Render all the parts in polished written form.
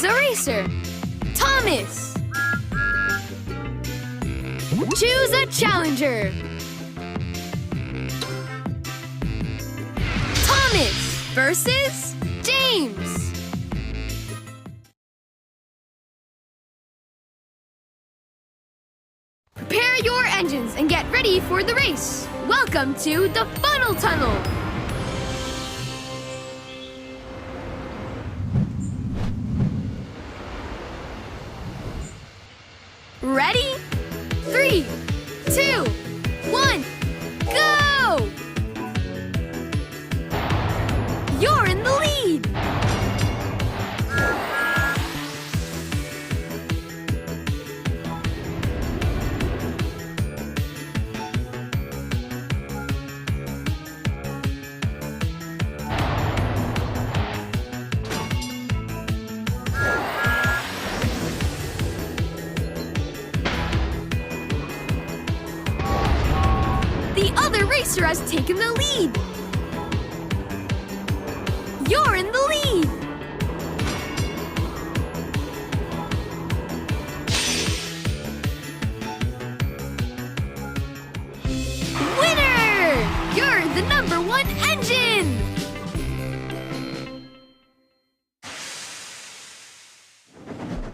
a racer. Thomas. Choose a challenger. Thomas versus James. Prepare your engines and get ready for the race. Welcome to the Funnel Tunnel. Ready? 3, 2, 1, go! You're in the lead! The other racer has taken the lead. You're in the lead. Winner! You're the #1 engine.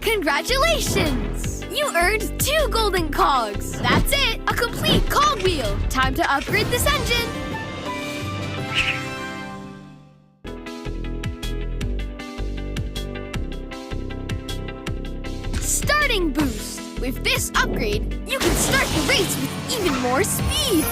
Congratulations! You earned 2 golden cogs. That's it, a complete cogwheel. Time to upgrade this engine. Starting boost. With this upgrade, you can start the race with even more speed.